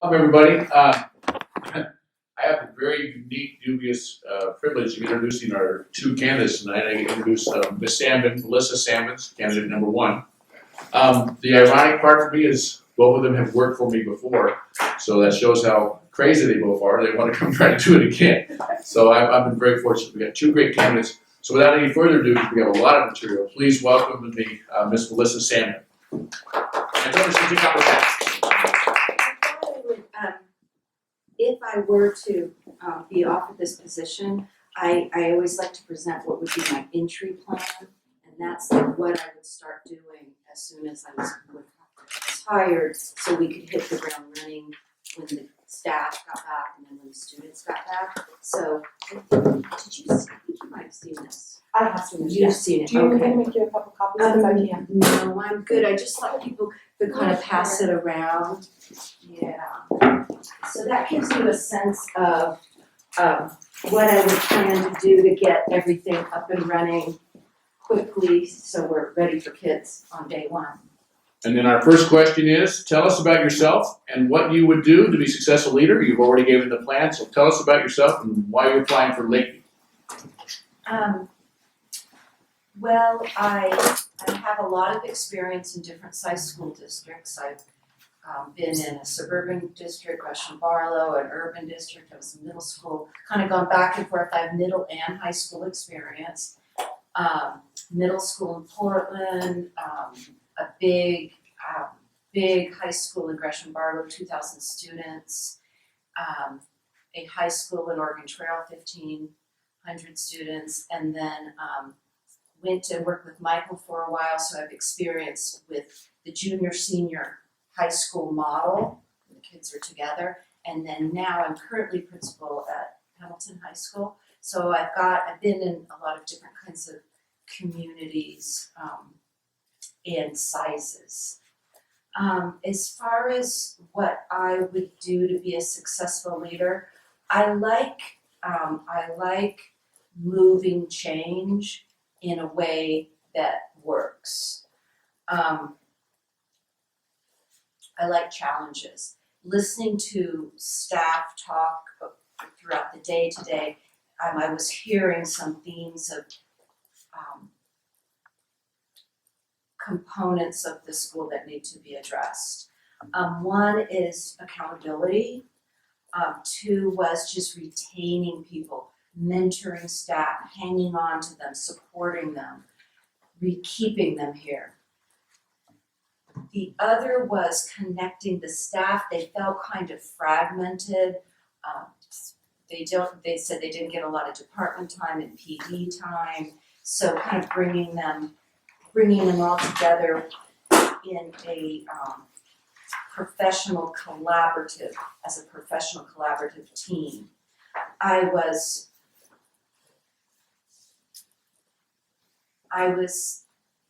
Welcome, everybody. I have the very unique, dubious privilege of introducing our two candidates tonight. I introduce Ms. Salmon, Melissa Salmons, candidate number one. The ironic part for me is both of them have worked for me before, so that shows how crazy they both are. They want to come try to do it again. So I've been very fortunate. We got two great candidates. So without any further ado, we have a lot of material. Please welcome to me Ms. Melissa Salmon. And notice she took out her hat. If I were to be offered this position, I always like to present what would be my entry plan, and that's like what I would start doing as soon as I was hired, so we could hit the ground running when the staff got back and then when the students got back. So, did you see? I think you might have seen this. I have seen this. You've seen it. Do you want me Okay. to make you a couple copies? Because I can. No, I'm good. I just like people to kind of pass it around. Yeah. So that gives you a sense of what I would plan to do to get everything up and running quickly, so we're ready for kids on day one. And then our first question is, tell us about yourself and what you would do to be a successful leader. You've already given the plan, so tell us about yourself and why you're applying for Lakeview. Well, I have a lot of experience in different size school districts. I've been in a suburban district, Russian Barlow, an urban district. I was in middle school, kind of gone back and forth. I have middle and high school experience. Middle school in Portland, a big high school in Gresham Barlow, 2,000 students. A high school in Oregon Trail, 1,500 students, and then went to work with Michael for a while, so I've experience with the junior, senior high school model. The kids are together, and then now I'm currently principal at Hamilton High School. So I've been in a lot of different kinds of communities and sizes. As far as what I would do to be a successful leader, I like moving change in a way that works. I like challenges. Listening to staff talk throughout the day today, I was hearing some themes of components of the school that need to be addressed. One is accountability. Two was just retaining people, mentoring staff, hanging on to them, supporting them, keeping them here. The other was connecting the staff. They felt kind of fragmented. They said they didn't get a lot of department time and PD time. So kind of bringing them all together in a professional collaborative team. I was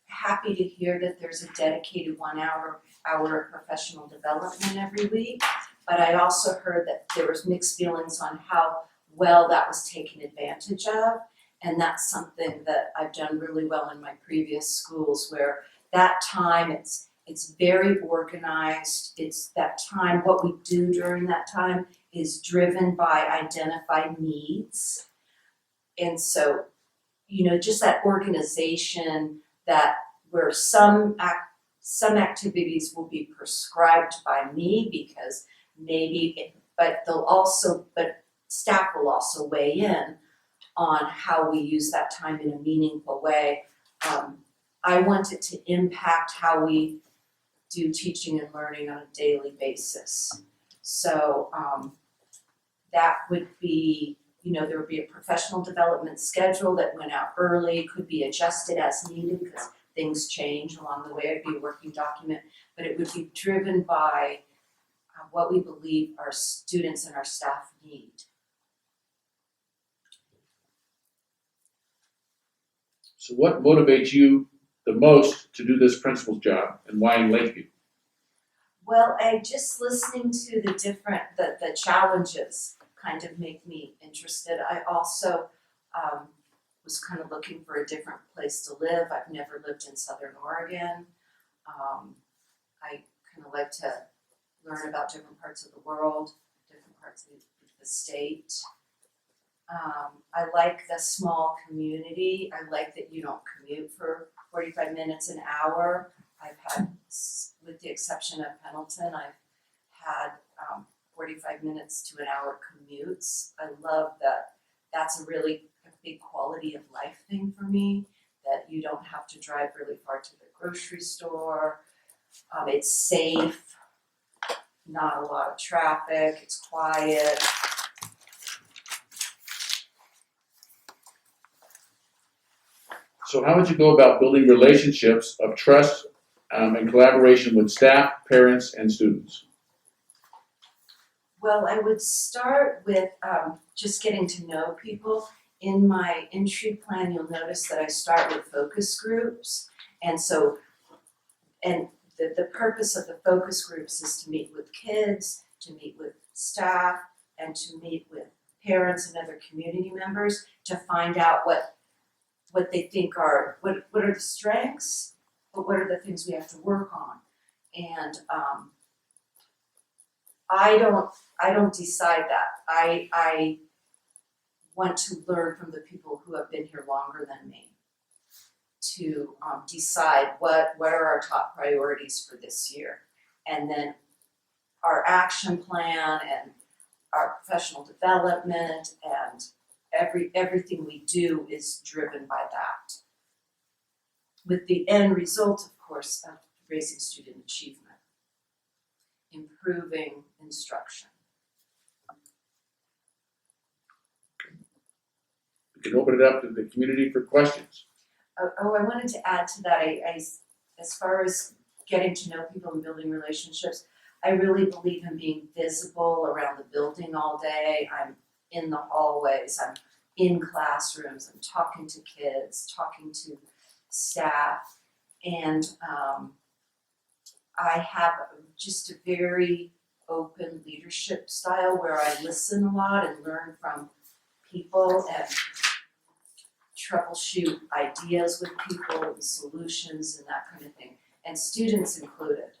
happy to hear that there's a dedicated 1 hour of professional development every week, but I also heard that there was mixed feelings on how well that was taken advantage of, and that's something that I've done really well in my previous schools, where that time it's very organized. It's that time, what we do during that time is driven by identified needs. And so, just that organization, that where some activities will be prescribed by me because but staff will also weigh in on how we use that time in a meaningful way. I want it to impact how we do teaching and learning on a daily basis. So that would be, there would be a professional development schedule that went out early, could be adjusted as needed because things change along the way. It'd be a working document, but it would be driven by what we believe our students and our staff need. So what motivates you the most to do this principal's job, and why in Lakeview? Well, just listening to the challenges kind of make me interested. I also was kind of looking for a different place to live. I've never lived in Southern Oregon. I kind of like to learn about different parts of the world, different parts of the state. I like the small community. I like that you don't commute for 45 minutes, an hour. I've had, with the exception of Pendleton, I've had 45 minutes to an hour commutes. I love that. That's a really big quality of life thing for me, that you don't have to drive really far to the grocery store. It's safe, not a lot of traffic, it's quiet. So how would you go about building relationships of trust and collaboration with staff, parents, and students? Well, I would start with just getting to know people. In my entry plan, you'll notice that I start with focus groups. And the purpose of the focus groups is to meet with kids, to meet with staff, and to meet with parents and other community members to find out what they think are, what are the strengths, but what are the things we have to work on. And I don't decide that. I want to learn from the people who have been here longer than me to decide what are our top priorities for this year. And then our action plan and our professional development and everything we do is driven by that. With the end result, of course, of raising student achievement, improving instruction. We can open it up to the community for questions. I wanted to add to that, I as far as getting to know people and building relationships, I really believe in being visible around the building all day. I'm in the hallways, I'm in classrooms, I'm talking to kids, talking to staff, and I have just a very open leadership style where I listen a lot and learn from people and troubleshoot ideas with people and solutions and that kind of thing, and students included.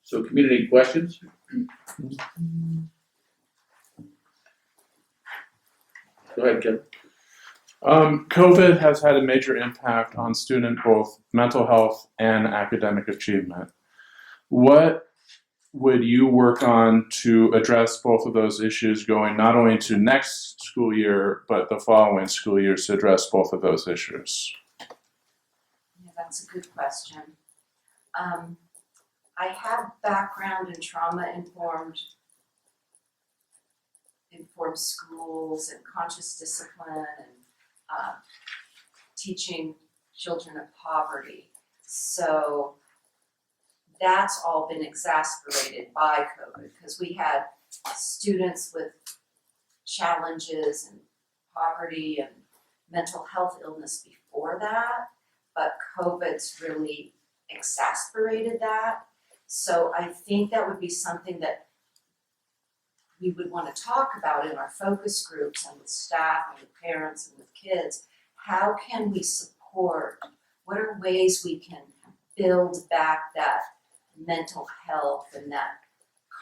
So community questions? Go ahead, Kevin. COVID has had a major impact on student both mental health and academic achievement. What would you work on to address both of those issues going not only to next school year, but the following school years to address both of those issues? Yeah, that's a good question. I have background in trauma-informed schools and conscious discipline and teaching children of poverty. So that's all been exacerbated by COVID because we had students with challenges and poverty and mental health illness before that, but COVID's really exacerbated that. So I think that would be something that we would want to talk about in our focus groups and with staff and with parents and with kids. How can we support, what are ways we can build back that mental health and that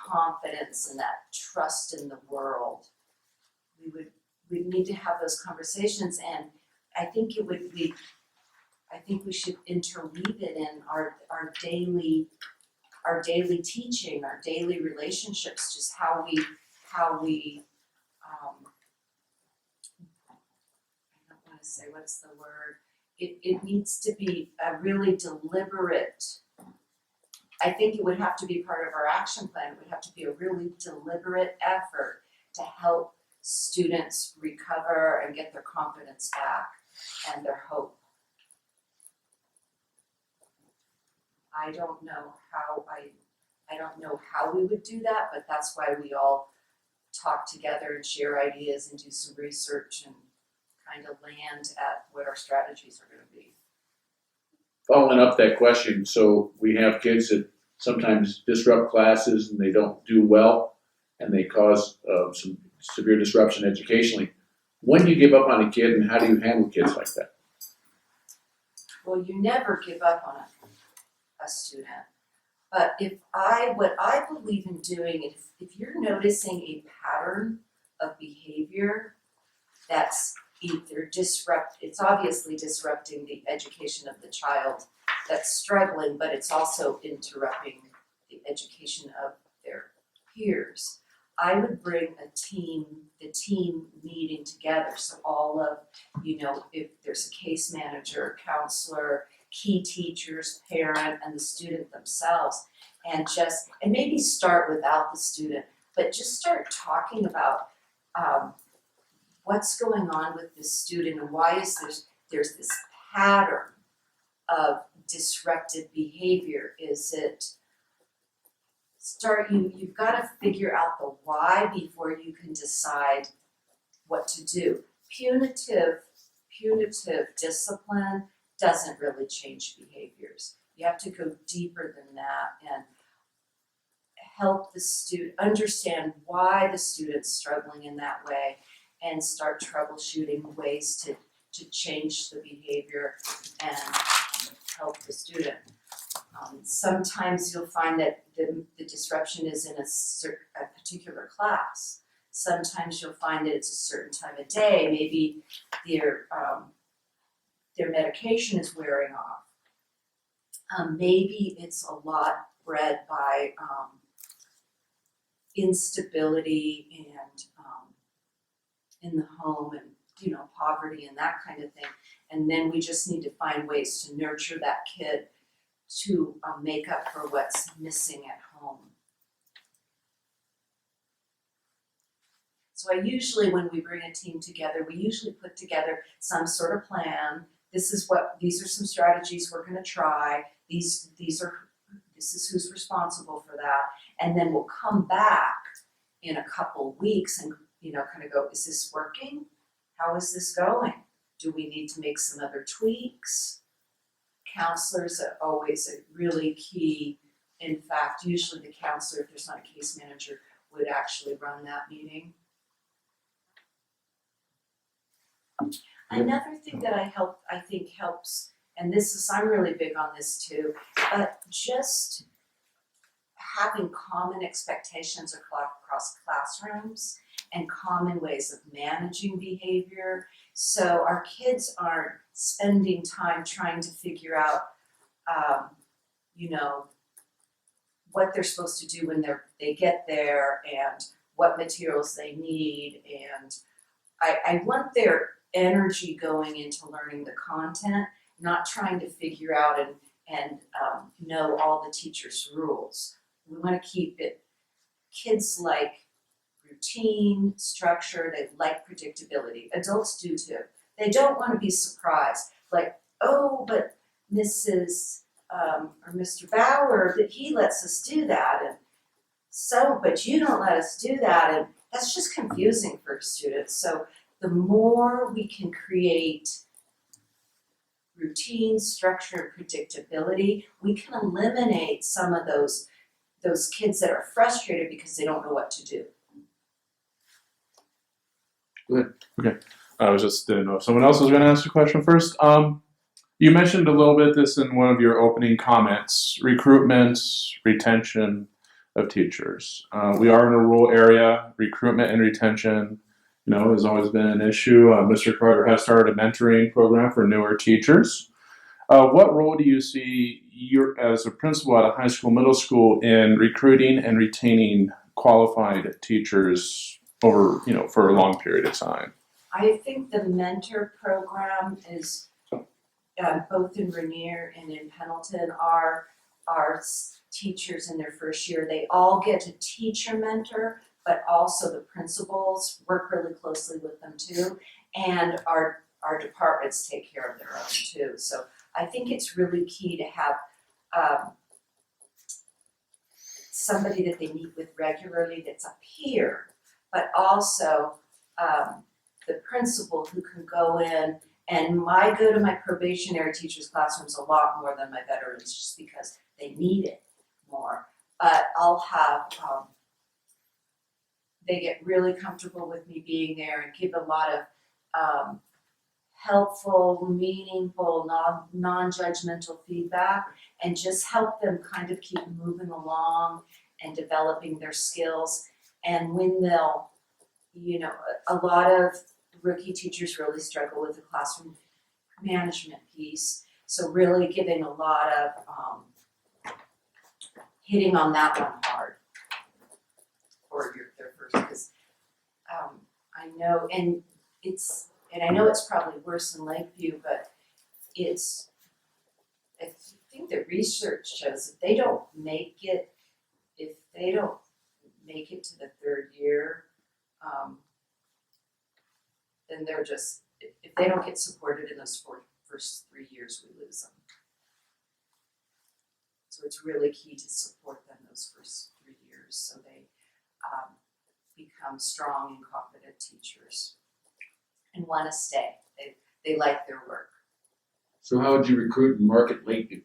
confidence and that trust in the world? We need to have those conversations, and I think we should interweave it in our daily teaching, our daily relationships, just how we I don't want to say what's the word. It needs to be a really deliberate. I think it would have to be part of our action plan. It would have to be a really deliberate effort to help students recover and get their confidence back and their hope. I don't know how we would do that, but that's why we all talk together and share ideas and do some research and kind of land at what our strategies are going to be. Following up that question, so we have kids that sometimes disrupt classes and they don't do well and they cause some severe disruption educationally. When do you give up on a kid and how do you handle kids like that? Well, you never give up on a student. But what I believe in doing, if you're noticing a pattern of behavior that's either it's obviously disrupting the education of the child that's struggling, but it's also interrupting the education of their peers. I would bring the team meeting together, so all of, if there's a case manager, counselor, key teachers, parent, and the student themselves, and maybe start without the student, but just start talking about what's going on with this student and why there's this pattern of disruptive behavior. You've got to figure out the why before you can decide what to do. Punitive discipline doesn't really change behaviors. You have to go deeper than that and help the student understand why the student's struggling in that way and start troubleshooting ways to change the behavior and help the student. Sometimes you'll find that the disruption is in a particular class. Sometimes you'll find that it's a certain time of day. Maybe their medication is wearing off. Maybe it's a lot bred by instability and in the home and poverty and that kind of thing. And then we just need to find ways to nurture that kid to make up for what's missing at home. So when we bring a team together, we usually put together some sort of plan. These are some strategies we're gonna try. This is who's responsible for that. And then we'll come back in a couple weeks and kind of go, is this working? How is this going? Do we need to make some other tweaks? Counselors are always a really key. In fact, usually the counselor, if there's not a case manager, would actually run that meeting. Another thing that I think helps, and I'm really big on this too, but just having common expectations across classrooms and common ways of managing behavior. So our kids aren't spending time trying to figure out, what they're supposed to do when they get there and what materials they need. And I want their energy going into learning the content, not trying to figure out and know all the teacher's rules. We want to keep it, kids like routine, structure, they like predictability. Adults do too. They don't want to be surprised, like, oh, but Mrs. Or Mr. Bauer, that he lets us do that, and so, but you don't let us do that, and that's just confusing for students. So the more we can create routine, structure, and predictability, we can eliminate some of those kids that are frustrated because they don't know what to do. Good. Okay. I didn't know if someone else was going to ask a question first. You mentioned a little bit this in one of your opening comments: recruitment, retention of teachers. We are in a rural area. Recruitment and retention, has always been an issue. Mr. Carter has started a mentoring program for newer teachers. What role do you see as a principal at a high school, middle school in recruiting and retaining qualified teachers over, for a long period of time? I think the mentor program is both in Rainier and in Pendleton are teachers in their first year. They all get a teacher mentor, but also the principals work really closely with them too, and our departments take care of their own too. So I think it's really key to have somebody that they meet with regularly that's a peer, but also the principal who can go in. And I go to my probationary teachers' classrooms a lot more than my veterans, just because they need it more. But I'll have, they get really comfortable with me being there and give a lot of helpful, meaningful, non-judgmental feedback, and just help them kind of keep moving along and developing their skills. And when they'll, a lot of rookie teachers really struggle with the classroom management piece. So really giving a lot of, hitting on that one hard for their first, because I know, and I know it's probably worse in Lakeview, but I think the research shows if they don't make it to the third year, then they're just, if they don't get supported in those first 3 years, we lose them. So it's really key to support them those first 3 years so they become strong and confident teachers and want to stay. They like their work. So how would you recruit and market Lakeview?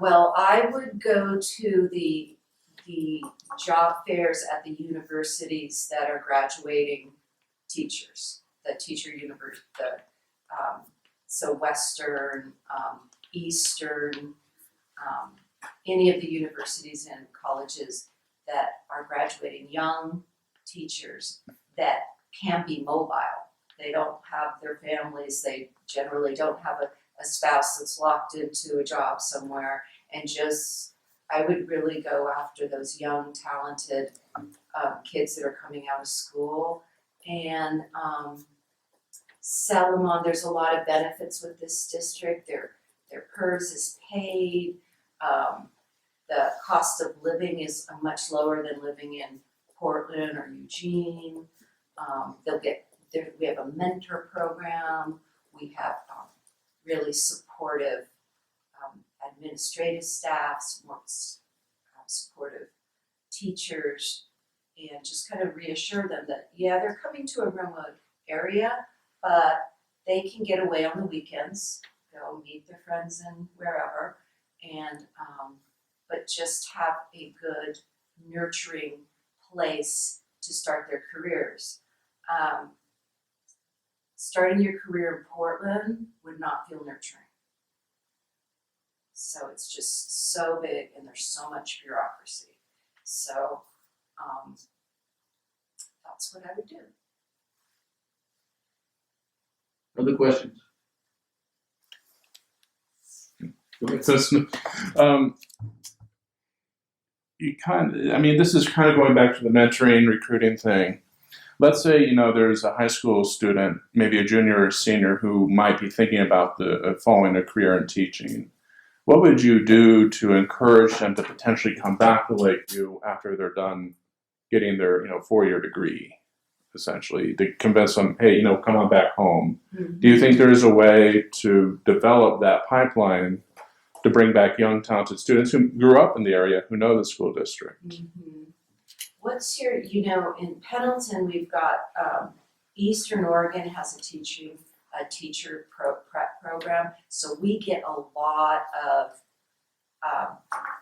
Well, I would go to the job fairs at the universities that are graduating teachers, the teacher universe, so Western, Eastern, any of the universities and colleges that are graduating young teachers that can be mobile. They don't have their families, they generally don't have a spouse that's locked into a job somewhere, and I would really go after those young, talented kids that are coming out of school and sell them on. There's a lot of benefits with this district. Their PERS is paid. The cost of living is much lower than living in Portland or Eugene. We have a mentor program. We have really supportive administrative staff, supportive teachers, and just kind of reassure them that, yeah, they're coming to a remote area, but they can get away on the weekends, go meet their friends and wherever, and but just have a good, nurturing place to start their careers. Starting your career in Portland would not feel nurturing. So it's just so big and there's so much bureaucracy. So that's what I would do. Other questions? Go ahead. So, this is kind of going back to the mentoring, recruiting thing. Let's say, there's a high school student, maybe a junior or senior, who might be thinking about following a career in teaching. What would you do to encourage them to potentially come back to Lakeview after they're done getting their, 4-year degree, essentially, to convince them, hey, come on back home? Mm-hmm. Do you think there's a way to develop that pipeline to bring back young, talented students who grew up in the area, who know the school district? Mm-hmm. What's your, in Pendleton, we've got Eastern Oregon has a teacher prep program, so we get a lot of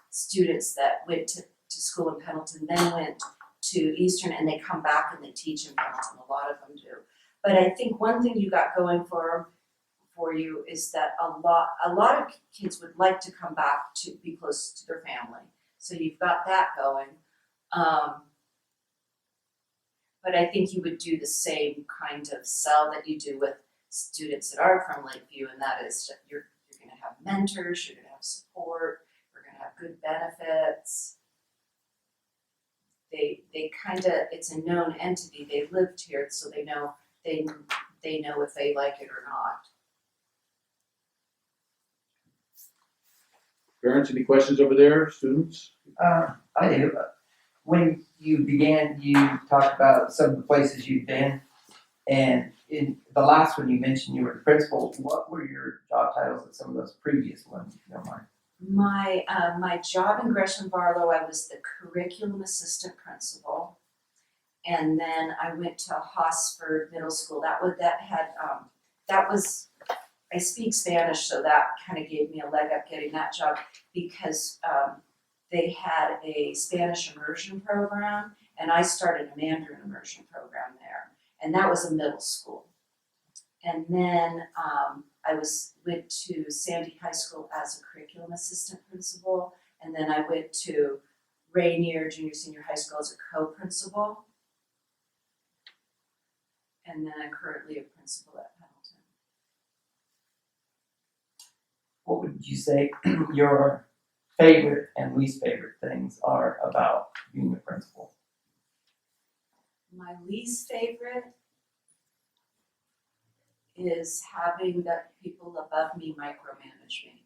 students that went to school in Pendleton, then went to Eastern, and they come back and they teach in Pendleton. A lot of them do. But I think one thing you got going for you is that a lot of kids would like to come back to be close to their family. So you've got that going. But I think you would do the same kind of sell that you do with students that are from Lakeview, and that is you're going to have mentors, you're going to have support, you're going to have good benefits. They kind of, it's a known entity. They lived here, so they know if they like it or not. Parents, any questions over there, students? I do. When you began, you talked about some of the places you've been, and in the last one you mentioned you were the principal. What were your job titles at some of those previous ones, if you don't mind? My job in Gresham Barlow, I was the curriculum assistant principal, and then I went to Hosford Middle School. I speak Spanish, so that kind of gave me a leg up getting that job because they had a Spanish immersion program, and I started a Mandarin immersion program there, and that was a middle school. And then I went to Sandy High School as a curriculum assistant principal, and then I went to Rainier Junior Senior High School as a co-principal. And then I'm currently a principal at Pendleton. What would you say your favorite and least favorite things are about being a principal? My least favorite is having the people above me micromanage me.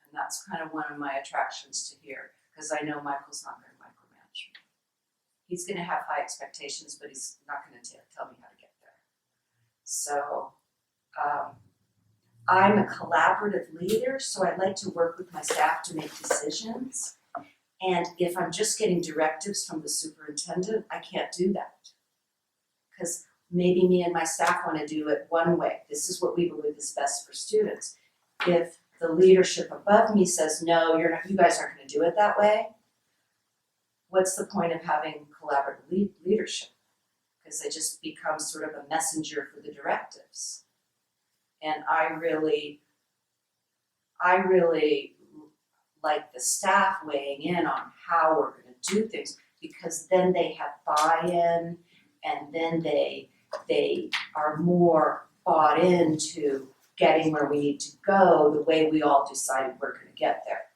And that's kind of one of my attractions to here, because I know Michael's not gonna micromanage me. He's gonna have high expectations, but he's not gonna tell me how to get there. So, I'm a collaborative leader, so I like to work with my staff to make decisions. And if I'm just getting directives from the superintendent, I can't do that. Because maybe me and my staff want to do it one way. This is what we believe is best for students. If the leadership above me says, no, you guys aren't going to do it that way, what's the point of having collaborative leadership? Because it just becomes sort of a messenger for the directives. And I really like the staff weighing in on how we're going to do things, because then they have buy-in, and then they are more bought into getting where we need to go the way we all decided we're going to get there.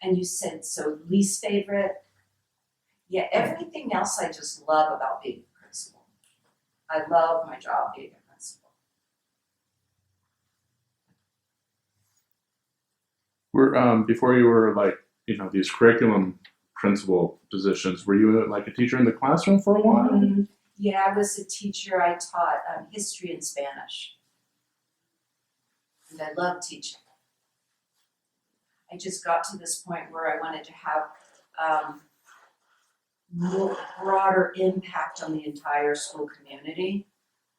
And you said, so least favorite? Yeah, everything else I just love about being a principal. I love my job being a principal. Before you were like, these curriculum principal positions, were you like a teacher in the classroom for a while? Mm-hmm. Yeah, I was a teacher. I taught history and Spanish. And I love teaching. I just got to this point where I wanted to have more broader impact on the entire school community.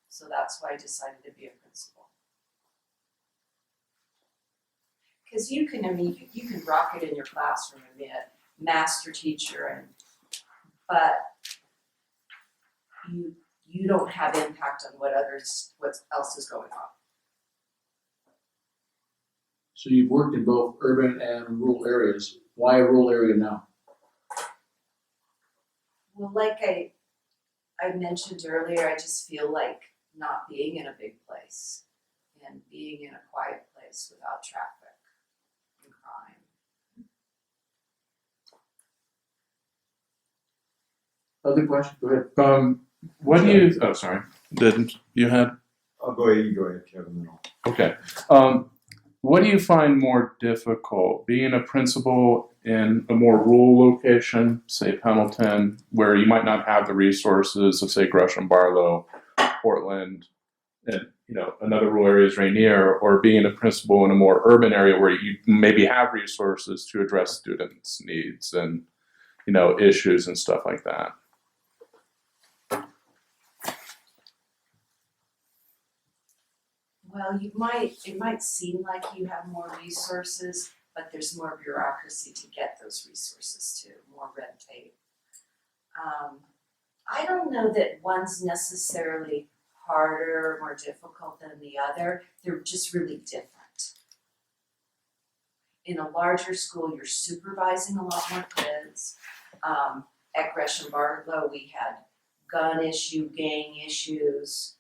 So that's why I decided to be a principal. Because you can rock it in your classroom and be a master teacher, but you don't have impact on what else is going on. So you've worked in both urban and rural areas. Why a rural area now? Well, like I mentioned earlier, I just feel like not being in a big place and being in a quiet place without traffic and crime. Other question? Go ahead. What do you? Oh, sorry. Didn't you had? I'll go ahead. You go ahead, Kevin. Okay. What do you find more difficult, being a principal in a more rural location, say Pendleton, where you might not have the resources of, say, Gresham Barlow, Portland, and another rural area is Rainier, or being a principal in a more urban area where you maybe have resources to address students' needs and issues and stuff like that? Well, it might seem like you have more resources, but there's more bureaucracy to get those resources too, more red tape. I don't know that one's necessarily harder or more difficult than the other. They're just really different. In a larger school, you're supervising a lot more kids. At Gresham Barlow, we had gun issue, gang issues.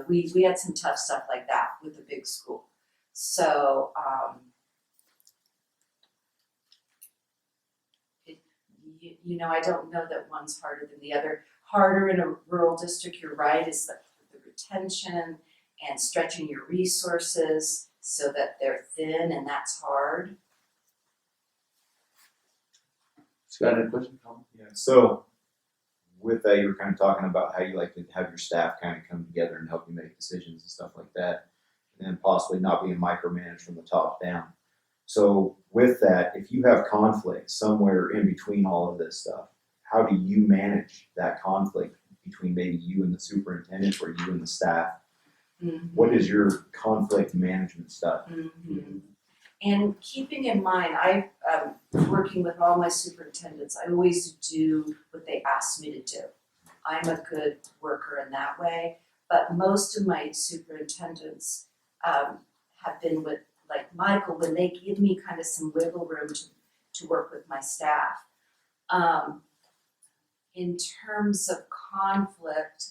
We had some tough stuff like that with a big school. So, I don't know that one's harder than the other. Harder in a rural district, you're right, is the retention and stretching your resources so that they're thin, and that's hard. Scott, any question? Yeah. So with that, you were kind of talking about how you like to have your staff kind of come together and help you make decisions and stuff like that, and then possibly not being micromanaged from the top down. So with that, if you have conflict somewhere in between all of this stuff, how do you manage that conflict between maybe you and the superintendent or you and the staff? Mm-hmm. What is your conflict management stuff? Mm-hmm. And keeping in mind, working with all my superintendents, I always do what they ask me to do. I'm a good worker in that way. But most of my superintendents have been with, like Michael, when they give me kind of some wiggle room to work with my staff. In terms of conflict,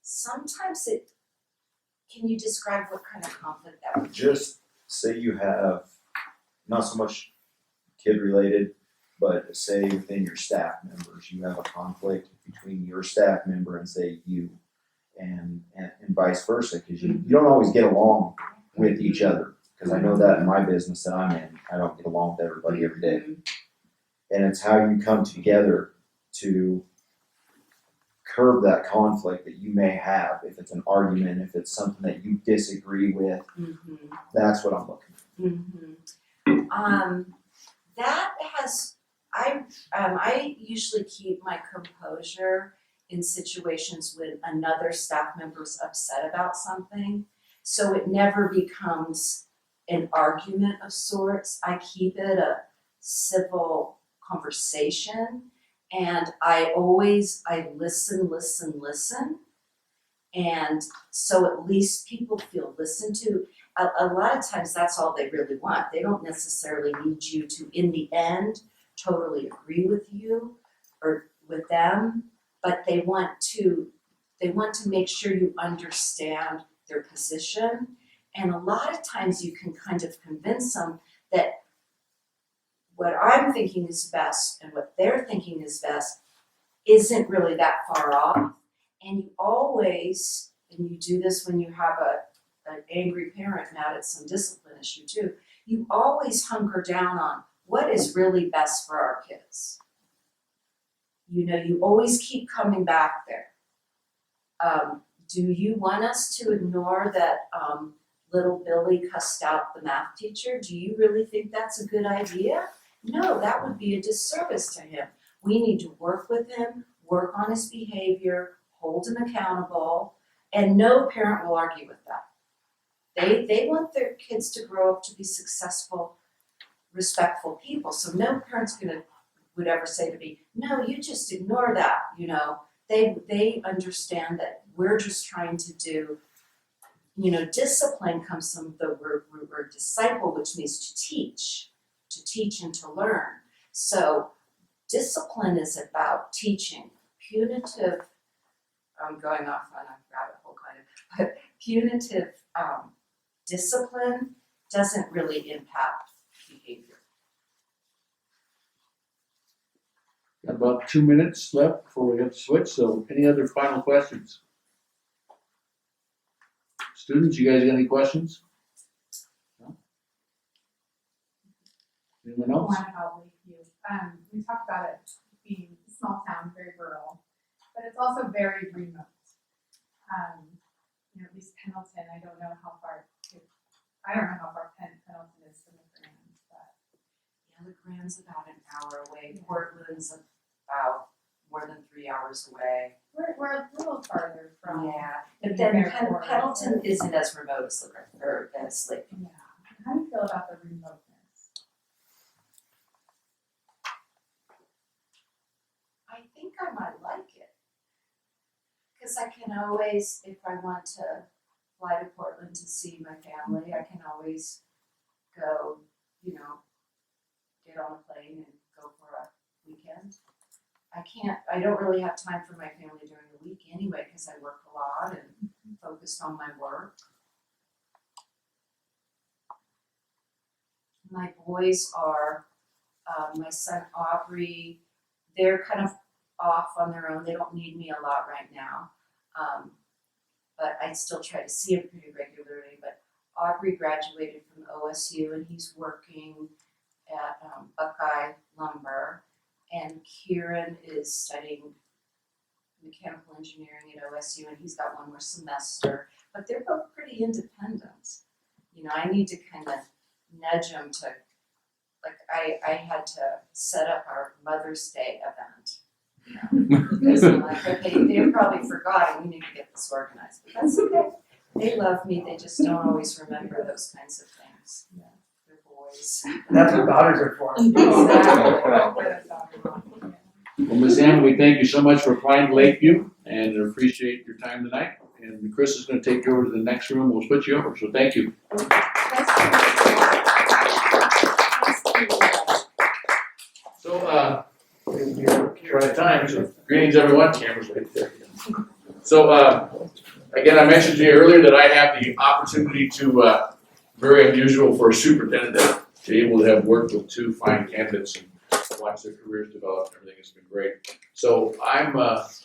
sometimes can you describe what kind of conflict that would be? Just say you have, not so much kid related, but say within your staff members, you have a conflict between your staff member and say you, and vice versa, because you don't always get along with each other. Because I know that in my business that I'm in, I don't get along with everybody every day. And it's how you come together to curb that conflict that you may have. If it's an argument, if it's something that you disagree with, that's what I'm looking for. That has, I usually keep my composure in situations when another staff member's upset about something, so it never becomes an argument of sorts. I keep it a civil conversation, and I listen, and so at least people feel listened to. A lot of times that's all they really want. They don't necessarily need you to, in the end, totally agree with you or with them, but they want to make sure you understand their position. And a lot of times you can kind of convince them that what I'm thinking is best and what they're thinking is best isn't really that far off. And you always, and you do this when you have an angry parent mad at some discipline issue too, you always hunker down on what is really best for our kids. You know, you always keep coming back there. Do you want us to ignore that little Billy cussed out the math teacher? Do you really think that's a good idea? No, that would be a disservice to him. We need to work with him, work on his behavior, hold him accountable, and no parent will argue with that. They want their kids to grow up to be successful, respectful people. So no parent's would ever say to me, no, you just ignore that, you know. They understand that we're just trying to do, you know, discipline comes from the word disciple, which means to teach and to learn. So discipline is about teaching. Punitive, I'm going off on a rabbit hole kind of, but punitive discipline doesn't really impact behavior. Got about 2 minutes left before we have to switch, so any other final questions? Students, you guys got any questions? No? Anyone else? One about Lakeview. We talked about it being a small town, very rural, but it's also very remote. You know, at least Pendleton, I don't know how far Pendleton is from the Grand, but. Yeah, the Grand's about an hour away. Portland's about more than 3 hours away. We're a little farther from. Yeah, but then Pendleton isn't as remote as Lakeview. Yeah. How do you feel about the remoteness? I think I might like it. Because I can always, if I want to fly to Portland to see my family, I can always go, you know, get on a plane and go for a weekend. I don't really have time for my family during the week anyway, because I work a lot and focused on my work. My boys are, my son Aubrey, they're kind of off on their own. They don't need me a lot right now. But I still try to see him pretty regularly. But Aubrey graduated from OSU and he's working at Buckeye Lumber. And Kieran is studying mechanical engineering at OSU and he's got one more semester. But they're both pretty independent. You know, I need to kind of nudge them to, like I had to set up our Mother's Day event. You know, because I'm like, okay, they probably forgot and we need to get this organized. But that's okay. They love me, they just don't always remember those kinds of things. Yeah, they're boys. That's what daughters are for. Exactly. Well, Ms. Hammond, we thank you so much for applying to Lakeview and appreciate your time tonight. And Chris is gonna take you over to the next room, we'll switch you over, so thank you. So, we're out of time, so greetings everyone, camera's right there. So, again, I mentioned to you earlier that I have the opportunity to, very unusual for a superintendent to be able to have worked with two fine candidates and watch their careers develop, and everything has been great. So I'm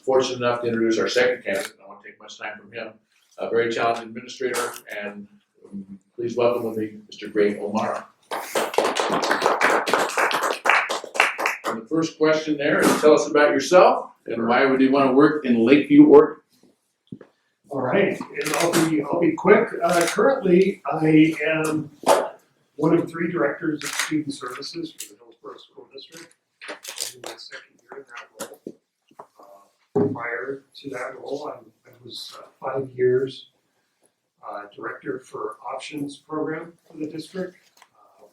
fortunate enough to introduce our second candidate, I won't take much time from him, a very talented administrator, and please welcome with me Mr. Greg O'Mara. And the first question there is tell us about yourself and why would you want to work in Lakeview, Oregon? All right, and I'll be quick. Currently, I am one of 3 directors of student services for the Hillsborough School District. I'm in my second year in that role. Prior to that role, I was 5 years director for options program for the district,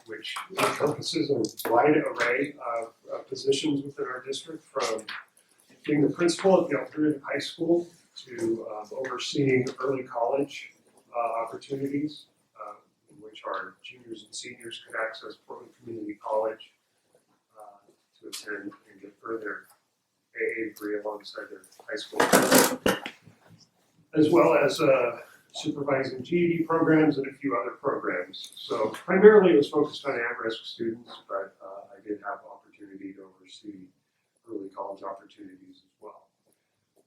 which encompasses a wide array of positions within our district, from being the principal at the alternative high school to overseeing early college opportunities, in which our juniors and seniors could access Portland Community College to attend and get further AA degree alongside their high school, as well as supervising GED programs and a few other programs. So primarily it was focused on at-risk students, but I did have opportunity to oversee early college opportunities as well.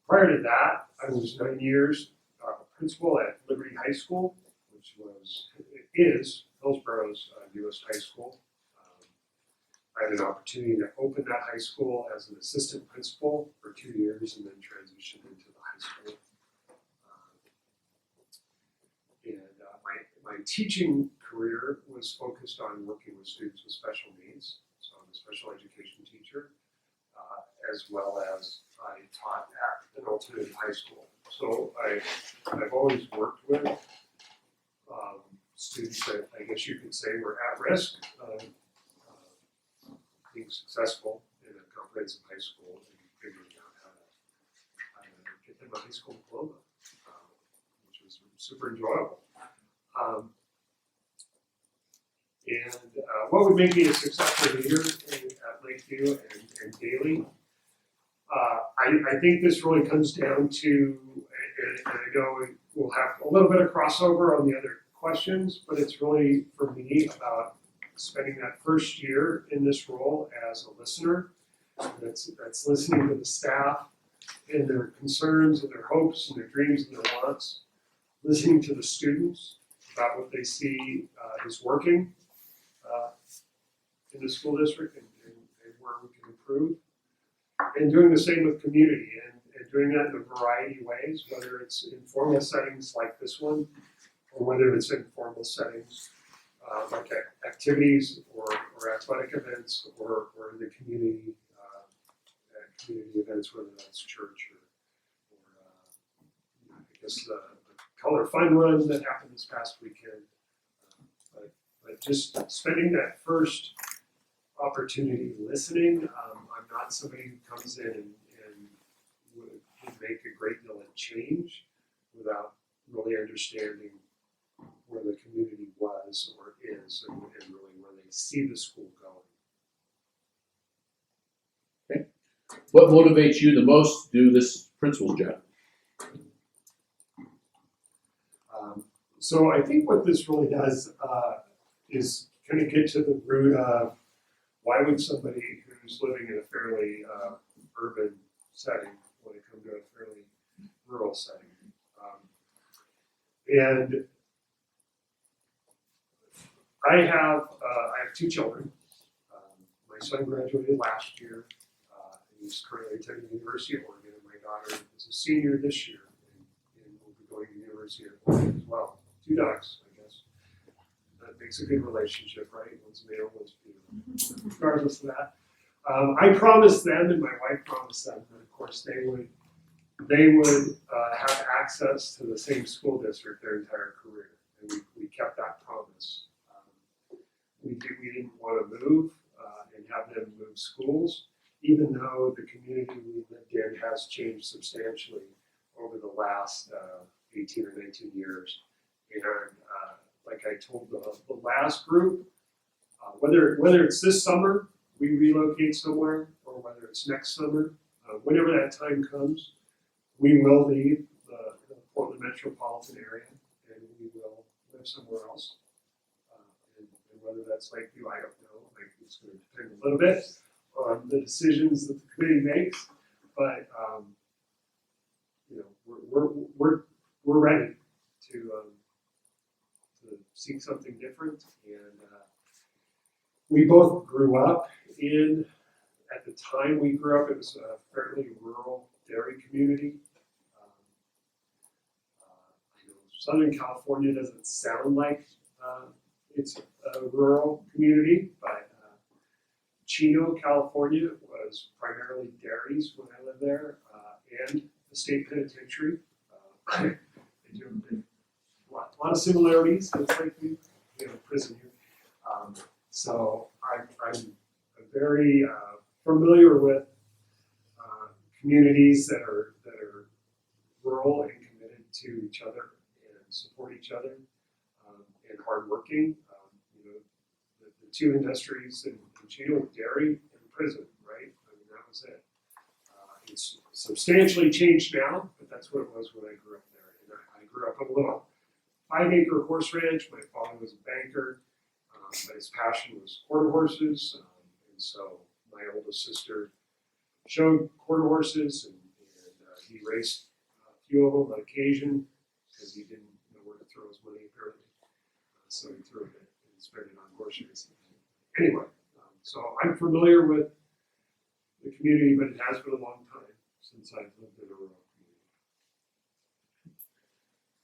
Prior to that, I was 9 years principal at Liberty High School, which is Hillsborough's newest high school. I had an opportunity to open that high school as an assistant principal for 2 years and then transitioned into the high school. My teaching career was focused on working with students with special needs. So I'm a special education teacher, as well as I taught at an alternative high school. So I've always worked with students that I guess you could say were at risk of being successful in a comprehensive high school and figuring out how to get them a high school diploma, which was super enjoyable. What would make me a successful leader at Lakeview and daily? I think this really comes down to, and I know we'll have a little bit of crossover on the other questions, but it's really for me about spending that first year in this role as a listener. That's listening to the staff and their concerns and their hopes and their dreams and their wants, listening to the students about what they see is working in the school district and where we can improve, and doing the same with community and doing that in a variety of ways, whether it's in formal settings like this one, or whether it's in formal settings like activities or athletic events or in the community events, whether that's church or I guess the Color Fun Run that happened this past weekend. But just spending that first opportunity listening. I'm not somebody who comes in and would make a great deal of change without really understanding where the community was or is and really where they see the school going. What motivates you the most to do this principal's job? So I think what this really does is kind of get to the root of why would somebody who's living in a fairly urban setting want to come to a fairly rural setting? And I have 2 children. My son graduated last year. He's currently attending the University of Oregon, and my daughter is a senior this year and will be going to the University of Oregon as well. 2 dogs, I guess. That makes a good relationship, right? One's male, one's female. Regardless of that, I promised them, and my wife promised them that, of course, they would have access to the same school district their entire career, and we kept that promise. We didn't want to move and have them move schools, even though the community we lived in has changed substantially over the last 18 or 19 years. And like I told the last group, whether it's this summer, we relocate somewhere, or whether it's next summer, whenever that time comes, we will leave the Portland metropolitan area and we will live somewhere else. And whether that's Lakeview, I don't know. Like, it's going to depend a little bit on the decisions that the committee makes, but you know, we're ready to seek something different. And we both grew up in. At the time we grew up, it was a fairly rural dairy community. I know Southern California doesn't sound like it's a rural community, but Chino, California was primarily dairies when I lived there, and the state penitentiary. They do a lot of similarities. It's like we prison here. So I'm very familiar with communities that are rural and committed to each other and support each other and hardworking. You know, the two industries in Chino, dairy and prison, right? I mean, that was it. It's substantially changed now, but that's what it was when I grew up there. And I grew up on a little 5-acre horse ranch. My father was a banker, but his passion was quarter horses, and so my oldest sister showed quarter horses, and he raced a few of them on occasion because he didn't know where to throw his money apparently. So he threw it and spent it on horse racing. Anyway, so I'm familiar with the community, but it has been a long time since I've lived in a rural community.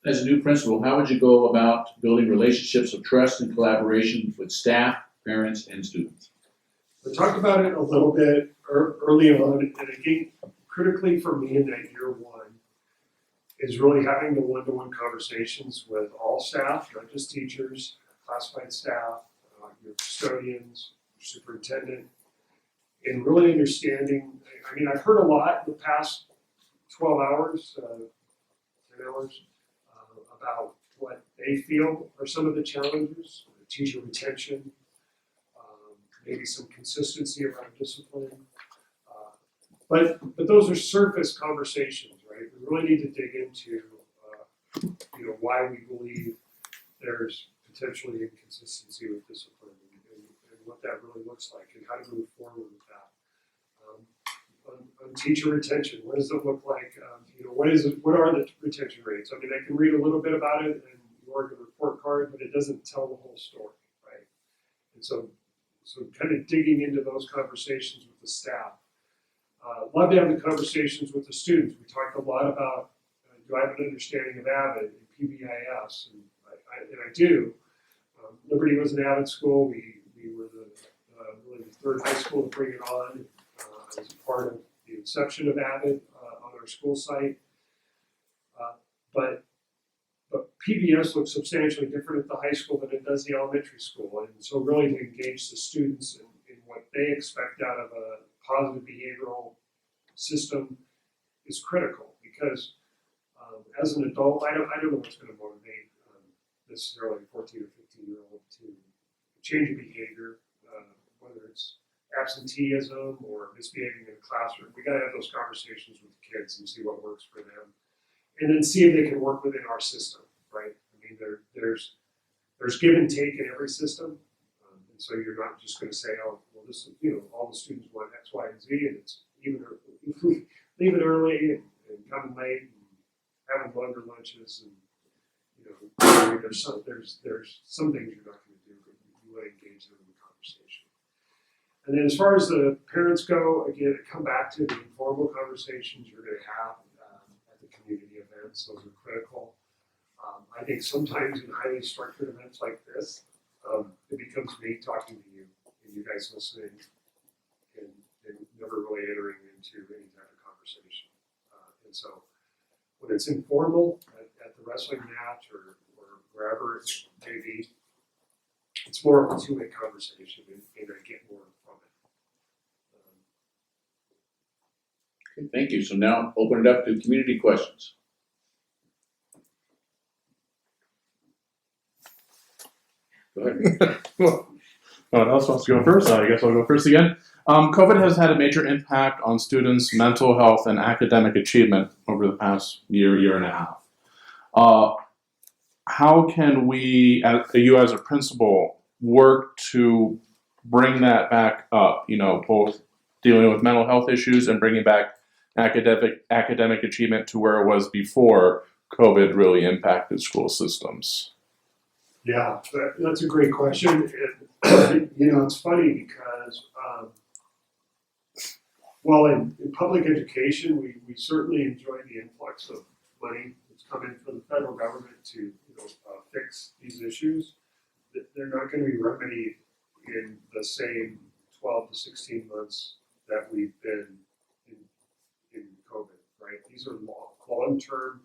As a new principal, how would you go about building relationships of trust and collaboration with staff, parents, and students? I talked about it a little bit early on, and I think critically for me in that year one is really having the one-to-one conversations with all staff, not just teachers, classified staff, your custodians, your superintendent, and really understanding. I mean, I've heard a lot in the past 12 hours, 10 hours, about what they feel are some of the challenges, teacher retention, maybe some consistency around discipline. But those are surface conversations, right? We really need to dig into, why we believe there's potentially inconsistency with discipline and what that really looks like and how to move forward with that. On teacher retention, what does it look like? What are the retention rates? I mean, I can read a little bit about it in the Oregon report card, but it doesn't tell the whole story, right? And so kind of digging into those conversations with the staff. Love to have the conversations with the students. We talked a lot about, do I have an understanding of AVID and PBIS? And I do. Liberty was an AVID school. We were really the third high school to bring it on. I was a part of the inception of AVID on our school site. But PBS looks substantially different at the high school than it does the elementary school. And so really to engage the students in what they expect out of a positive behavioral system is critical, because as an adult, I don't know what's going to motivate necessarily a 14 or 15-year-old to change a behavior, whether it's absenteeism or misbehaving in a classroom. We got to have those conversations with the kids and see what works for them, and then see if they can work within our system, right? I mean, there's give and take in every system, and so you're not just going to say, oh, well, this is, all the students want X, Y, and Z, and it's even leaving early and coming late and having longer lunches, and there's some things you're not going to do, but you want to engage them in the conversation. And then as far as the parents go, again, come back to the informal conversations you're going to have at the community events. Those are critical. I think sometimes in highly structured events like this, it becomes me talking to you and you guys listening and never really entering into any type of conversation. And so when it's informal at the wrestling match or wherever it may be, it's more of a two-way conversation and I get more from it. Okay, thank you. So now open it up to community questions. Go ahead. Well, no one else wants to go first, I guess I'll go first again. COVID has had a major impact on students' mental health and academic achievement over the past year and a half. How can we, you as a principal, work to bring that back up? You know, both dealing with mental health issues and bringing back academic achievement to where it was before COVID really impacted school systems. Yeah, that's a great question, and it's funny because well, in public education, we certainly enjoy the influx of money that's come in from the federal government to fix these issues. They're not going to be remedied in the same 12 to 16 months that we've been in COVID, right? These are long-term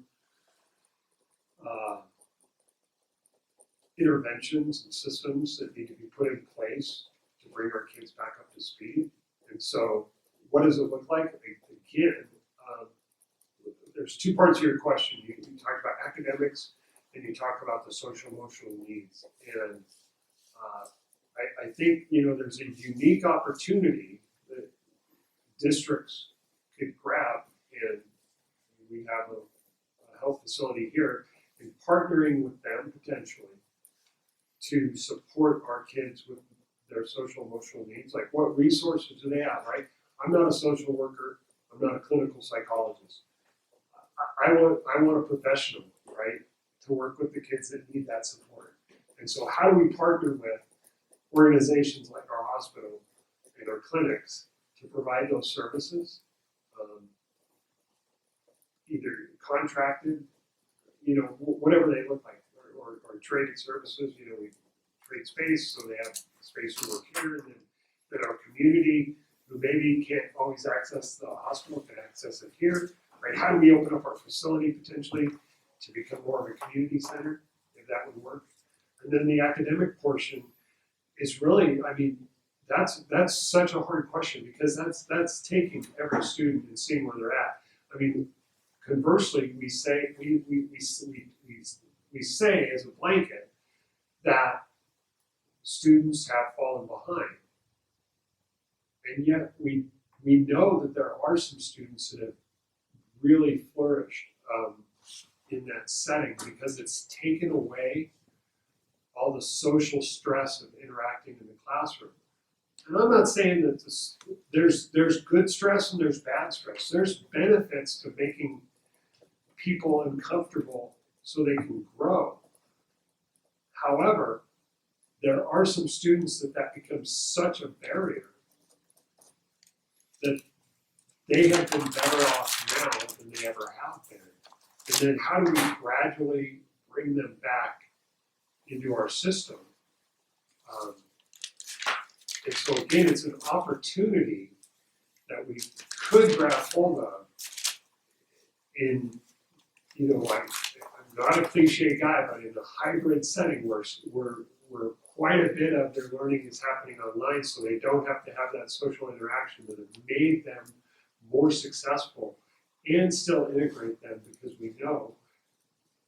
interventions and systems that need to be put in place to bring our kids back up to speed. And so, what does it look like? Again, there's two parts of your question. You talk about academics and you talk about the social emotional needs. And I think there's a unique opportunity that districts could grab, and we have a health facility here, and partnering with them potentially to support our kids with their social emotional needs. Like, what resources do they have, right? I'm not a social worker, I'm not a clinical psychologist. I want a professional, right, to work with the kids that need that support. And so how do we partner with organizations like our hospital and our clinics to provide those services? Either contracted, whatever they look like, or traded services. We trade space, so they have space to work here, and then our community, who maybe can't always access the hospital, can access it here, right? How do we open up our facility potentially to become more of a community center, if that would work? And then the academic portion is really, that's such a hard question, because that's taking every student and seeing where they're at. Conversely, we say we say as a blanket that students have fallen behind, and yet we know that there are some students that have really flourished in that setting, because it's taken away all the social stress of interacting in the classroom. And I'm not saying that there's good stress and there's bad stress. There's benefits to making people uncomfortable so they can grow. However, there are some students that becomes such a barrier that they have been better off now than they ever have been. And then how do we gradually bring them back into our system? And so again, it's an opportunity that we could grab hold of in, I'm not a cliche guy, but in a hybrid setting where quite a bit of their learning is happening online, so they don't have to have that social interaction that have made them more successful, and still integrate them, because we know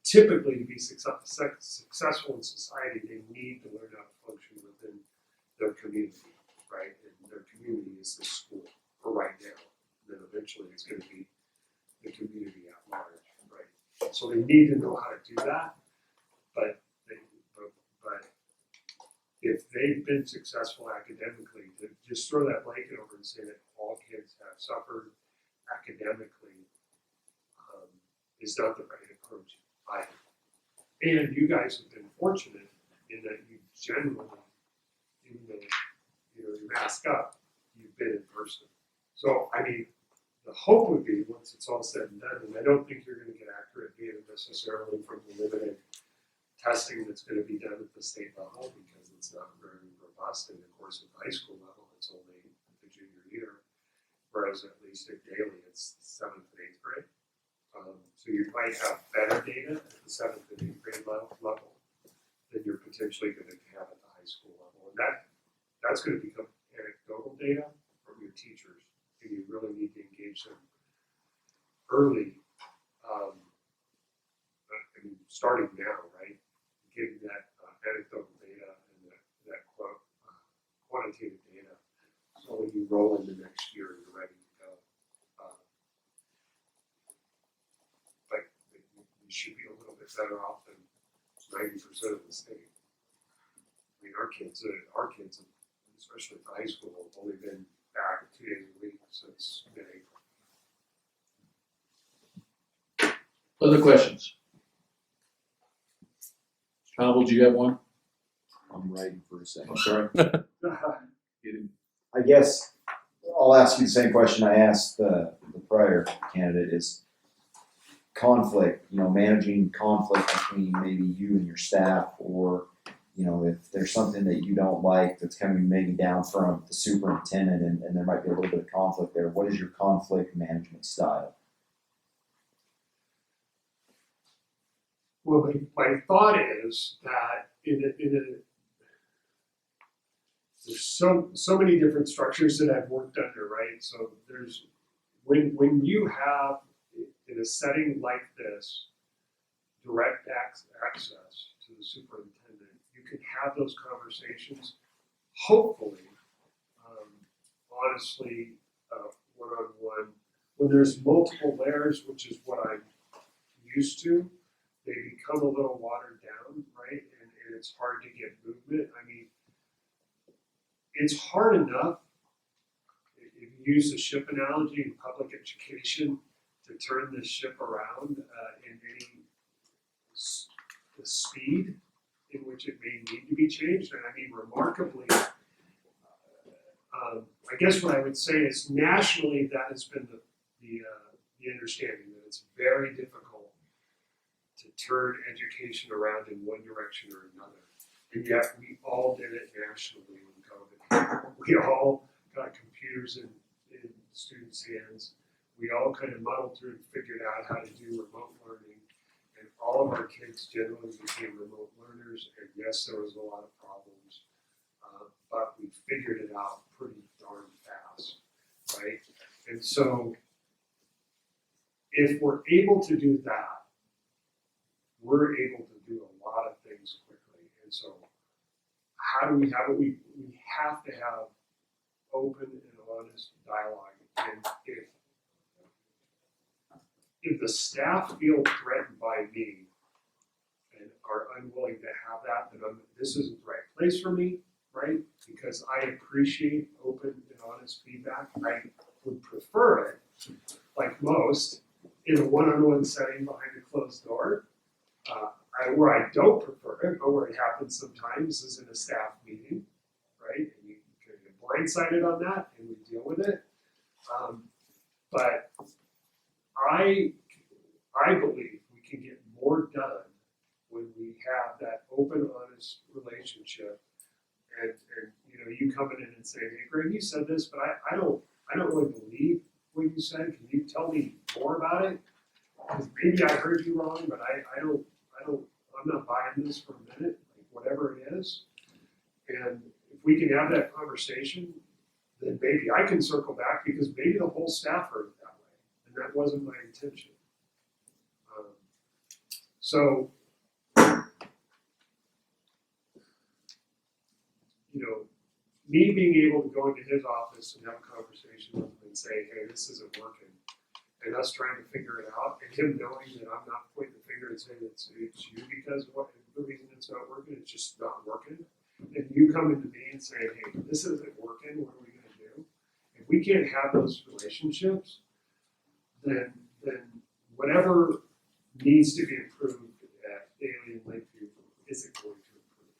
typically to be successful in society, they need to learn how to function within their community, right? And their community is the school for right now. And then eventually it's going to be the community at large, right? So they need to know how to do that, but if they've been successful academically, to just throw that blanket over and say that all kids have suffered academically is not the right approach either. And you guys have been fortunate in that you generally, even though you mask up, you've been in person. So the hope would be, once it's all said and done, and I don't think you're going to get accurate data necessarily from the limited testing that's going to be done at the state level, because it's not very robust. In the course of high school level, it's only the junior year, whereas at least at Daily, it's 7th and 8th grade. So you might have better data at the 7th and 8th grade level than you're potentially going to have at the high school level, and that's going to become anecdotal data from your teachers, and you really need to engage them early, I mean, starting now, right? Getting that anecdotal data and that quantitative data, so when you roll into next year, you're ready to go. But you should be a little bit better off than 90% of the state. I mean, our kids, especially at the high school, have only been back 2 days a week since mid-April. Other questions? Howell, do you have one? I'm writing for a second. I'm sorry. I guess I'll ask you the same question I asked the prior candidate is conflict, managing conflict between maybe you and your staff, or, if there's something that you don't like that's coming maybe down from the superintendent and there might be a little bit of conflict there. What is your conflict management style? Well, my thought is that there's so many different structures that I've worked under, right? So there's when you have in a setting like this direct access to the superintendent, you can have those conversations, hopefully, honestly, one-on-one. When there's multiple layers, which is what I'm used to, they become a little watered down, right? And it's hard to get movement. I mean, it's hard enough, if you use the ship analogy in public education, to turn this ship around in any the speed in which it may need to be changed. And I mean, remarkably, I guess what I would say is nationally that has been the understanding that it's very difficult to turn education around in one direction or another. And yet we all did it nationally when COVID. We all got computers in students' hands. We all kind of muddled through and figured out how to do remote learning. And all of our kids generally became remote learners. And yes, there was a lot of problems, but we figured it out pretty darn fast, right? And so if we're able to do that, we're able to do a lot of things quickly. And so how do we have it? We have to have open and honest dialogue. And if the staff feel threatened by me and are unwilling to have that, then this isn't the right place for me, right? Because I appreciate open and honest feedback. I would prefer it, like most, in a one-on-one setting behind a closed door. Where I don't prefer it, but where it happens sometimes, is in a staff meeting, right? And you can get blindsided on that, and we deal with it. But I believe we can get more done when we have that open, honest relationship. And you coming in and saying, "Hey, Greg, you said this, but I don't really believe what you said. Can you tell me more about it? Because maybe I heard you wrong, but I'm not buying this for a minute, like whatever it is." And if we can have that conversation, then maybe I can circle back, because maybe the whole staff heard it that way, and that wasn't my intention. So, me being able to go into his office and have a conversation with him and say, "Hey, this isn't working," and us trying to figure it out, and him knowing that I'm not pointing the finger and saying it's you because the reason it's not working, it's just not working. And you coming to me and saying, "Hey, this isn't working, what are we gonna do?" If we can't have those relationships, then whatever needs to be improved at Daly and Lakeview isn't going to improve.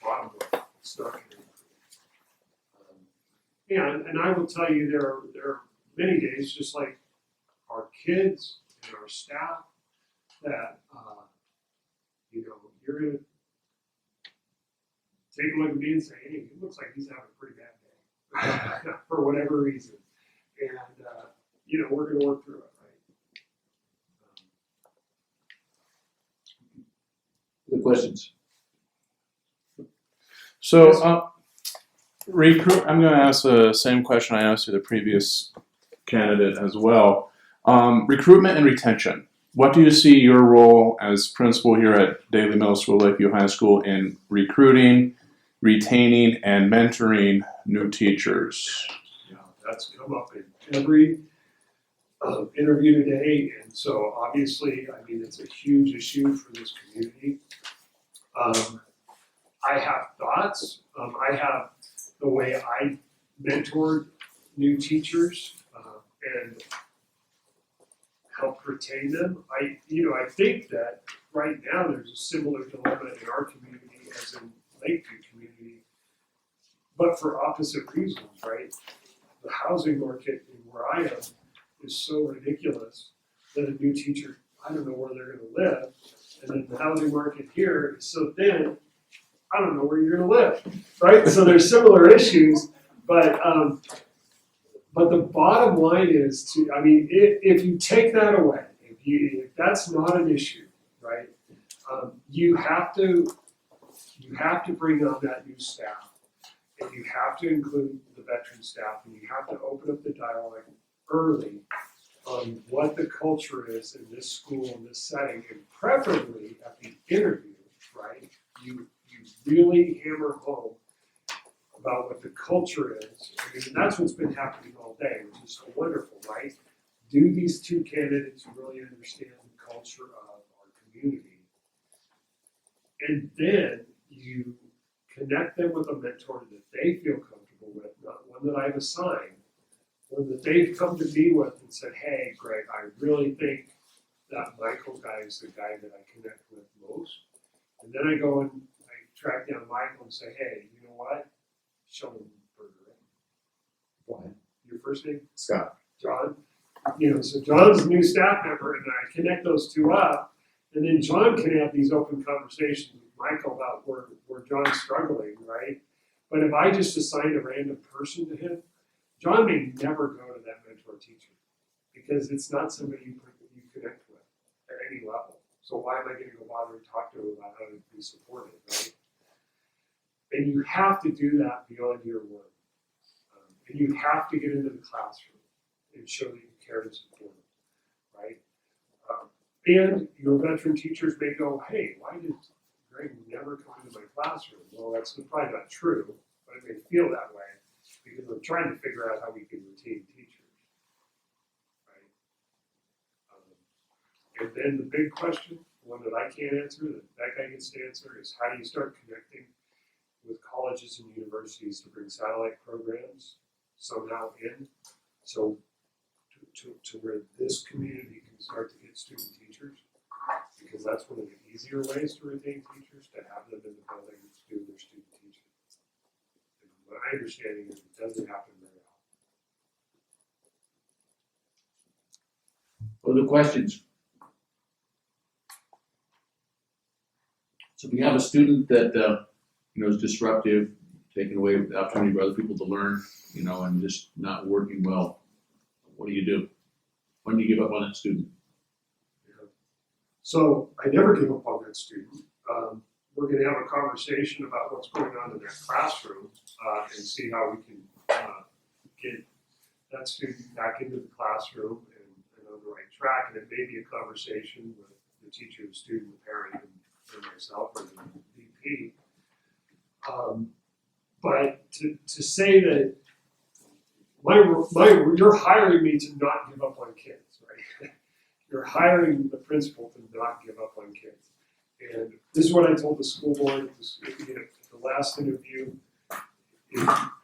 Bottom line, it's not gonna improve. And I will tell you, there are many days, just like our kids and our staff, that you're gonna take a look at me and say, "Hey, he looks like he's having a pretty bad day," for whatever reason. And we're gonna work through it, right? Other questions? So, recruit. I'm going to ask the same question I asked you the previous candidate as well. Recruitment and retention. What do you see your role as principal here at Daly Middle School, Lakeview High School in recruiting, retaining, and mentoring new teachers? Yeah, that's come up in every interview today, and so obviously, I mean, it's a huge issue for this community. I have thoughts. I have the way I mentored new teachers and helped retain them. I think that right now there's a similar dilemma in our community as in Lakeview community, but for opposite reasons, right? The housing market in where I am is so ridiculous that a new teacher, I don't know where they're gonna live. And then the housing market here is so thin, I don't know where you're gonna live, right? So there's similar issues, but the bottom line is if you take that away, if that's not an issue, right? You have to bring on that new staff, and you have to include the veteran staff, and you have to open up the dialogue early on what the culture is in this school, in this setting, and preferably at the interview, right? You really hammer home about what the culture is. I mean, and that's what's been happening all day, which is so wonderful, right? Do these two candidates really understand the culture of our community? And then you connect them with a mentor that they feel comfortable with, not one that I've assigned, one that they've come to me with and said, hey, Greg, I really think that Michael guy is the guy that I connect with most. And then I go and I track down Michael and say, hey, you know what? Schellenberger. What? Your first name? Scott. John. So John's a new staff member, and I connect those two up, and then John can have these open conversations with Michael about where John's struggling, right? But if I just assign a random person to him, John may never go to that mentor teacher because it's not somebody you connect with at any level. So why am I going to go bother and talk to him about how to be supported, right? And you have to do that beyond your work. And you have to get into the classroom and show that you care and support them, right? And your veteran teachers may go, hey, why did Greg never come into my classroom? Well, that's probably not true, but it may feel that way because I'm trying to figure out how we can retain teachers, right? And then the big question, one that I can't answer, that guy gets to answer, is how do you start connecting with colleges and universities to bring satellite programs somehow in, so to where this community can start to get student teachers, because that's one of the easier ways to retain teachers, to have them in the building to do their student teaching. And my understanding is it doesn't happen very often. Other questions? So if we have a student that is disruptive, taking away the opportunity for other people to learn, and just not working well, what do you do? When do you give up on that student? So I never give up on that student. We're going to have a conversation about what's going on in that classroom and see how we can get that student back into the classroom and on the right track. And it may be a conversation with the teacher, the student, the parent, and myself, or the VP. But to say that you're hiring me to not give up on kids, right? You're hiring the principal to not give up on kids. And this is what I told the school board at the last interview.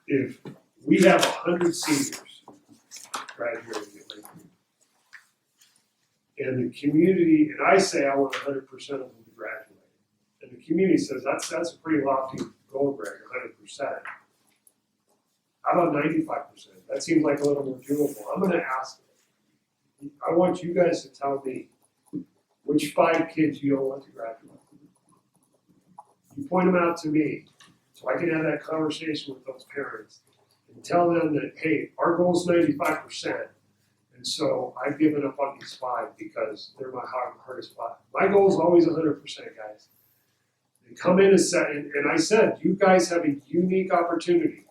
If we have 100 seniors graduating at Lakeview, and the community, and I say I want 100% of them to graduate, and the community says that's a pretty lofty goal, Greg, 100%. How about 95%? That seems like a little more doable. I'm going to ask, I want you guys to tell me which 5 kids you don't want to graduate. You point them out to me so I can have that conversation with those parents and tell them that, hey, our goal is 95%. And so I've given up on these 5 because they're my hardest 5. My goal is always 100%, guys. They come in as, and I said, you guys have a unique opportunity.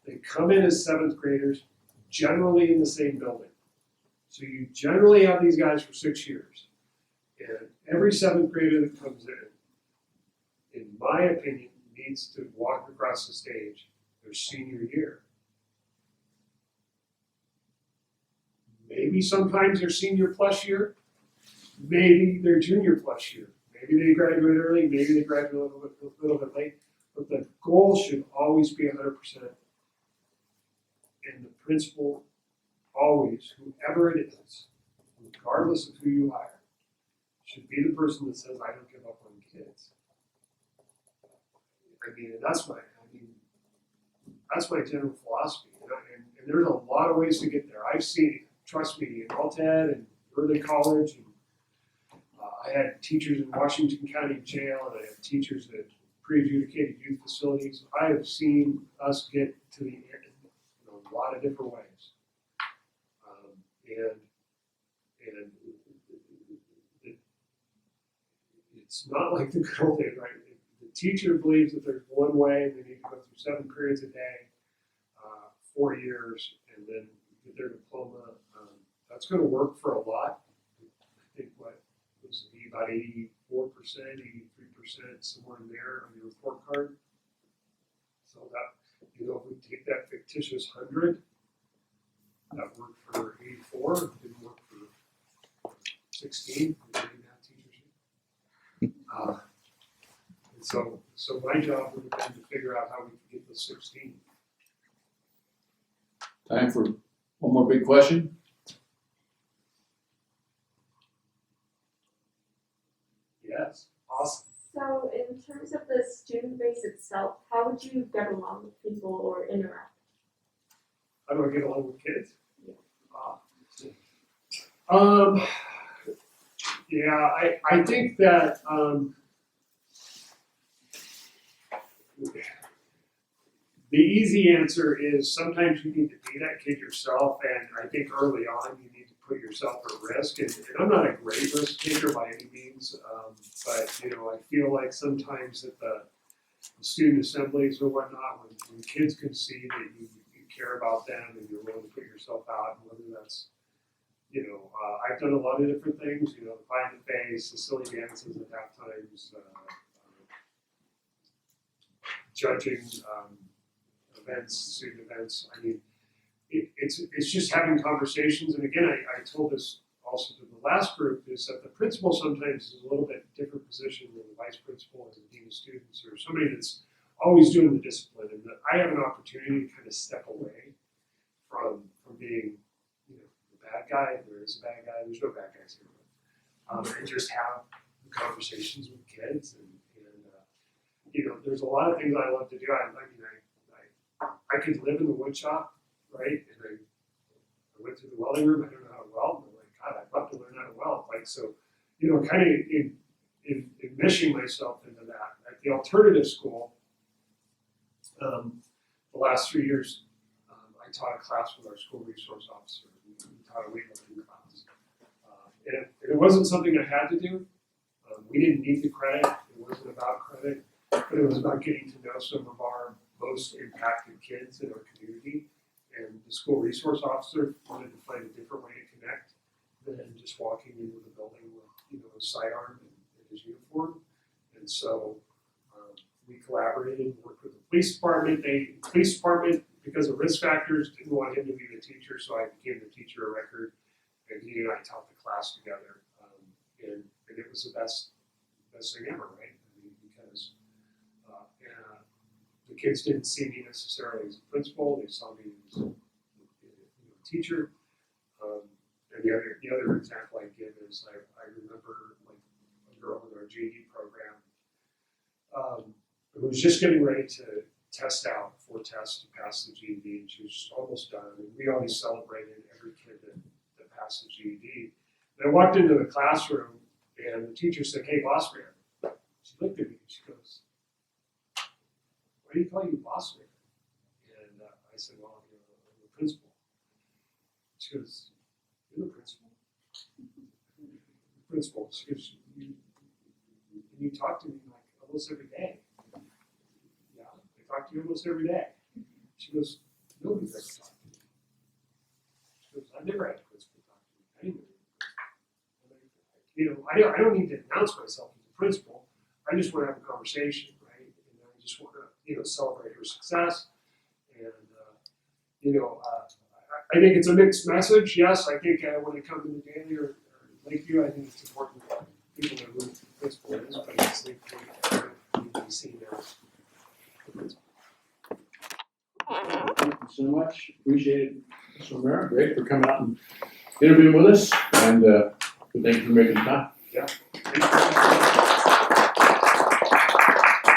They come in as 7th graders, generally in the same building. So you generally have these guys for 6 years. And every 7th grader that comes in my opinion, needs to walk across the stage their senior year. Maybe sometimes their senior plus year, maybe their junior plus year. Maybe they graduate early, maybe they graduate a little bit late, but the goal should always be 100%. And the principal always, whoever it is, regardless of who you hire, should be the person that says, I don't give up on kids. I mean, and that's my general philosophy. And there's a lot of ways to get there. I've seen, trust me, in Alted and early college, and I had teachers in Washington County Jail, and I have teachers at pre-adjudicated youth facilities. I have seen us get to the end in a lot of different ways. It's not like the good old days, right? The teacher believes that there's one way, and they need to go through 7 periods a day, 4 years, and then get their diploma. That's going to work for a lot. I think what was it, about 84%, 83%, somewhere in there on your report card. So that, if we take that fictitious 100, that worked for 84, it didn't work for 16. We didn't have teachers. And so my job would have been to figure out how we could get the 16. Time for one more big question. Yes, awesome. So in terms of the student base itself, how would you get along with people or interact? How do I get along with kids? Yeah. Yeah, I think that the easy answer is sometimes you need to be that kid yourself, and I think early on you need to put yourself at risk. And I'm not a great risk taker by any means, but I feel like sometimes at the student assemblies or whatnot, when kids can see that you care about them and you're willing to put yourself out, and whether that's I've done a lot of different things, the pie in the face, the silly dances at half times, judging events, student events. I mean, it's just having conversations. And again, I told this also to the last group, is that the principal sometimes is a little bit different position than the vice principal and the dean of students, or somebody that's always doing the discipline, and that I have an opportunity to kind of step away from being bad guy. If there is a bad guy, there's no bad guys here, and just have conversations with kids, and there's a lot of things I love to do. I could live in the wood shop, right? And I went through the welding room. I don't know how to weld. And I'm like, God, I'd love to learn how to weld. Like, so, kind of enmeshing myself into that. At the alternative school, the last 3 years, I taught a class with our school resource officer. We taught a weightlifting class. And it wasn't something I had to do. We didn't need the credit. It wasn't about credit, but it was about getting to know some of our most impacted kids in our community. And the school resource officer wanted to find a different way to connect than just walking into the building with a sidearm and his uniform. And so we collaborated, worked with the police department. The police department, because of risk factors, didn't want him to be the teacher, so I became the teacher of record, and he and I taught the class together. And it was the best thing ever, right? I mean, because the kids didn't see me necessarily as a principal; they saw me as a teacher. And the other example I give is I remember like a girl in our GED program who was just getting ready to test out for tests to pass the GED, and she was just almost done. And we always celebrated every kid that passed the GED. And I walked into the classroom, and the teacher said, "Hey, boss man." She looked at me and she goes, "Why do you call you boss man?" And I said, "Well, I'm the principal." She goes, "You're the principal?" The principal. She goes, you talk to me like almost every day. Yeah, I talk to you almost every day. She goes, "Nobody's ever talked to me." She goes, "I've never had a principal talk to me." anyway. You know, I don't need to announce myself as a principal, I just wanna have a conversation, right? And I just wanna, you know, celebrate her success. And, you know, I think it's a mixed message, yes, I think when it comes into Daly or Lakeview, I think it's important that people know who the principal is, but it's like, need to be seen as the principal. Thank you so much, appreciate it, Mr. Romero, great for coming out and interviewing with us, and thank you for making time. Thank you.